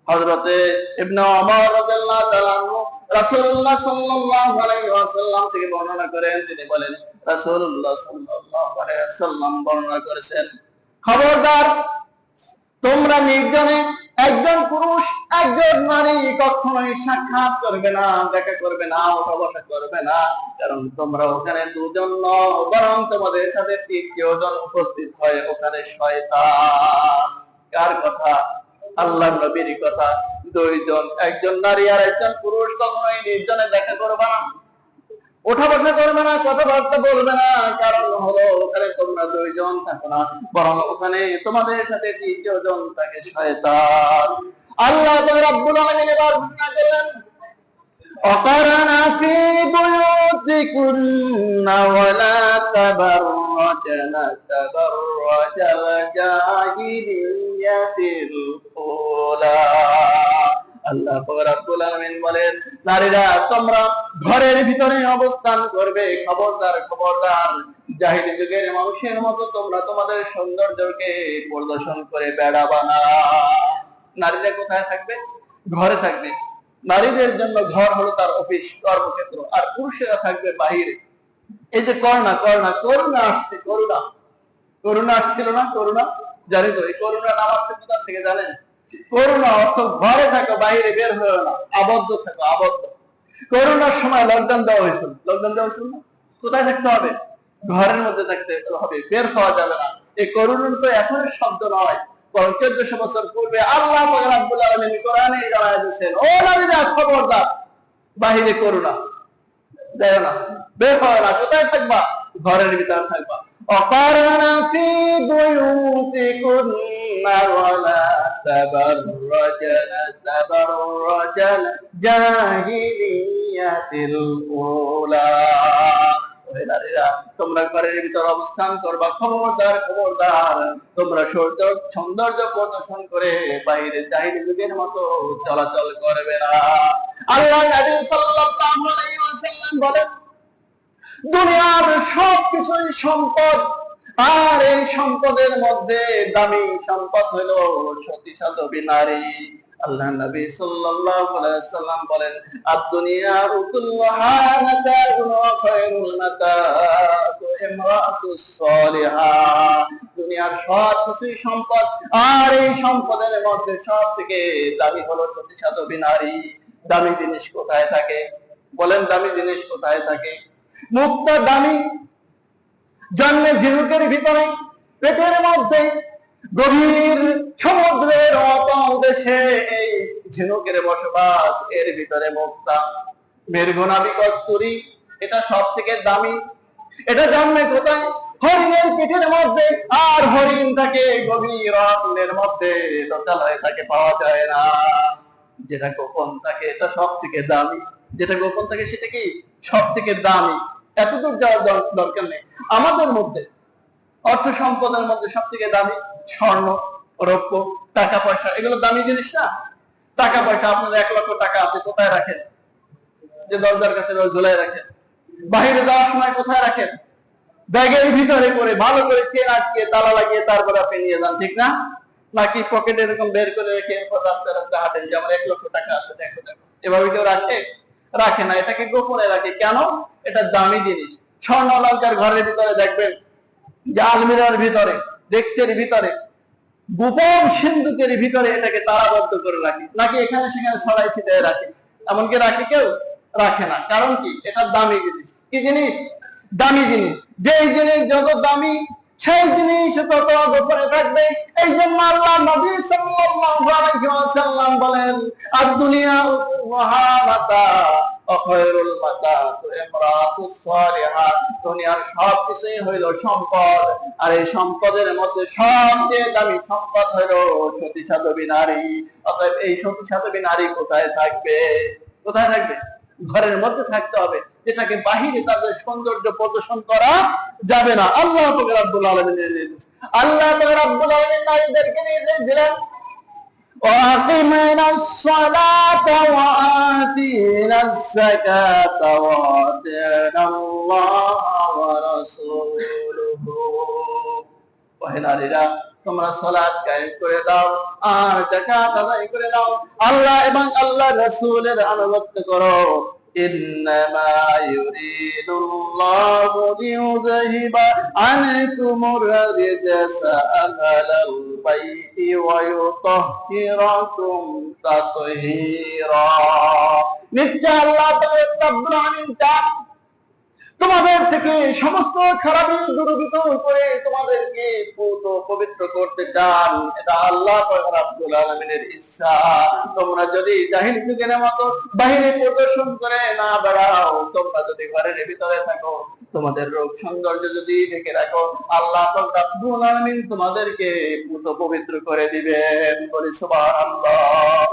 হযরতে ইবনে ওমর রাদিয়াল্লাহু তাআলা আনহু রাসূলুল্লাহ সাল্লাল্লাহু আলাইহি ওয়াসাল্লাম থেকে বর্ণনা করেন, তিনি বলেন রাসূলুল্লাহ সাল্লাল্লাহু আলাইহি ওয়াসাল্লাম বর্ণনা করেছেন, খবরদার তোমরা নির্জনে একজন পুরুষ একজন নারী কখনোই সাক্ষাৎ করবে না, দেখা করবে না, ওঠা বসা করবে না, কারণ তোমরা ওখানে দুজন নও, বরং তোমাদের সাথে তৃতীয় জন উপস্থিত হয় ওখানে শয়তান। কার কথা? আল্লাহর নবীর কথা। দুইজন, একজন নারী আর একজন পুরুষ কখনোই নির্জনে দেখা করবে না, ওঠা বসা করবে না, কথাবার্তা বলবে না, কারণ হলো ওখানে তোমরা দুইজন থাকো না, বরং ওখানে তোমাদের সাথে তৃতীয় জন থাকে শয়তান। আল্লাহ রাব্বুল আলামিন এবার ঘোষণা করলেন, وقرنا في بيوتكن ولا تبرجن تبرج الجاهلية الأولى। আল্লাহ রাব্বুল আলামিন বলেন, নারীরা তোমরা ঘরের ভিতরে অবস্থান করবে, খবরদার খবরদার জাহিলি যুগের মানুষের মতো তোমরা তোমাদের সৌন্দর্যকে প্রদর্শন করে বেড়াবা না। নারীরা কোথায় থাকবে? ঘরে থাকবে। নারীদের জন্য ঘর হলো তার অফিস, কর্মক্ষেত্র, আর পুরুষেরা থাকবে বাহিরে। এই যে করোনা করোনা করোনা আসছে, করোনা করোনা আসছিল না, করোনা জানি তো, এই করোনা নাম আসছে কোথা থেকে জানেন? করোনা অর্থ ঘরে থাকো, বাইরে বের হয়ে না, আবদ্ধ থাকো, আবদ্ধ। করোনার সময় লকডাউন দেওয়া হয়েছিল, লকডাউন দেওয়া হয়েছিল না? কোথায় থাকতে হবে? ঘরের মধ্যে থাকতে হবে, বের হওয়া যাবে না। এই করোনা তো এখনের শব্দ নয়, বরং 1400 বছর পূর্বে আল্লাহ পাক রব্বুল আলামিন কোরআনে জানায় দিয়েছেন, ও নারীরা খবরদার, বাহিরে করোনা যায় না, বের হয় না। কোথায় থাকবা? ঘরের ভিতরে থাকবা। وقرنا في بيوتكن ولا تبرجن تبرج الجاهلية الأولى। তোমরা ঘরের ভিতর অবস্থান করবা, খবরদার খবরদার তোমরা সৌন্দর্য প্রদর্শন করে বাইরে জাহিলি যুগের মতো চলাচল করবে না। আল্লাহ নবী সাল্লাল্লাহু আলাইহি ওয়াসাল্লাম বলেন, দুনিয়ার সবকিছুই সম্পদ, আর এই সম্পদের মধ্যে দামি সম্পদ হলো সতী সাধবী নারী। আল্লাহ নবী সাল্লাল্লাহু আলাইহি ওয়াসাল্লাম বলেন, আদ-দুনিয়া কুল্লুহা মাতাউন ওয়া খায়রুল মাতাউ ইমরাতুস সালিহা। দুনিয়ার সব কিছুই সম্পদ, আর এই সম্পদের মধ্যে সবথেকে দামি হলো সতী সাধবী নারী। দামি জিনিস কোথায় থাকে বলেন? দামি জিনিস কোথায় থাকে? মুক্তা দামি, জন্মে ঝিনুকের ভিতরে, পেটের মধ্যে গভীর সমুদ্রের অতল দেশে এই ঝিনুকের বসবাস, এর ভিতরে মুক্তা, মেরগোনাবি কস্তুরী, এটা সব থেকে দামি। এটা জন্মে কোথায়? হরিণের পিঠের মধ্যে, আর হরিণ থাকে গভীর অরণ্যের মধ্যে, লোকালয়ে তাকে পাওয়া যায় না। যেটা গোপন থাকে এটা সব থেকে দামি, যেটা গোপন থাকে সেটা কি সব থেকে দামি। এতদূর যাওয়ার দরকার নেই। আমাদের মধ্যে অর্থ সম্পদের মধ্যে সব থেকে দামি স্বর্ণ, রৌপ্য, টাকা পয়সা, এগুলো দামি জিনিস না? টাকা পয়সা, আপনার 1 লক্ষ টাকা আছে, কোথায় রাখেন? যে দরজার কাছে ঝুলাই রাখেন। বাহিরে যাওয়ার সময় কোথায় রাখেন? ব্যাগের ভিতরে করে ভালো করে চেন আটকিয়ে তালা লাগিয়ে তারপর আপনি নিয়ে যান, ঠিক না? নাকি পকেটে এরকম বের করে রেখে রাস্তায় রাস্তায় হাঁটেন যে আমার 1 লক্ষ টাকা আছে, দেখো দেখো। এভাবে কেউ রাখে? রাখে না। এটাকে গোপনে রাখে। কেন? এটা দামি জিনিস। স্বর্ণ অলংকার ঘরের ভিতরে দেখবেন যে আলমিরার ভিতরে, ডেস্কের ভিতরে, গোপন সিন্ধুকের ভিতরে এটাকে তারাবদ্ধ করে রাখে, নাকি এখানে সেখানে ছড়াই ছিটায় রাখে? এমনকি রাখে কেউ? রাখে না। কারণ কি? এটা দামি জিনিস। কি জিনিস? দামি জিনিস। যেই জিনিস যত দামি, সেই জিনিস তত গোপনে থাকবে। এই জন্য আল্লাহ নবী সাল্লাল্লাহু আলাইহি ওয়াসাল্লাম বলেন, আদ-দুনিয়া কুল্লুহা মাতাউ ওয়া খায়রুল মাতাউ ইমরাতুস সালিহা। দুনিয়ার সবকিছুই হইল সম্পদ, আর এই সম্পদের মধ্যে সবচেয়ে দামি সম্পদ হইল সতী সাধবী নারী। অতএব এই সতী সাধবী নারী কোথায় থাকবে? কোথায় থাকবে? ঘরের মধ্যে থাকতে হবে, যেটাকে বাহিরে তাদের সৌন্দর্য প্রদর্শন করা যাবে না। আল্লাহ পাক রব্বুল আলামিনের নির্দেশ। আল্লাহ পাক রব্বুল আলামিন নারীদেরকে নির্দেশ দিলেন, وأقمنا الصلاة وآتينا الزكاة وأطعنا الله ورسوله। নারীরা তোমরা সালাত কায়েম করে দাও আর যাকাত আদায় করে দাও, আল্লাহ এবং আল্লাহ রাসূলের আনুগত্য করো। إنما يريد الله ليذهب عنكم الرجس أهل البيت ويطهركم تطهيرا। নিশ্চয় আল্লাহ রাব্বুল আলামিন চান তোমাদের থেকে সমস্ত খারাপি দূরীভূত করে তোমাদেরকে পবিত্র করতে চান। এটা আল্লাহ রাব্বুল আলামিনের ইচ্ছা। তোমরা যদি জাহিল যুগের মতো বাহিরে প্রদর্শন করে না বেড়াও, তোমরা যদি ঘরের ভিতরে থাকো, তোমাদের রূপ সৌন্দর্য যদি ঢেকে রাখো, আল্লাহ রাব্বুল আলামিন তোমাদেরকে পবিত্র করে দিবেন। বলি সুবহানাল্লাহ।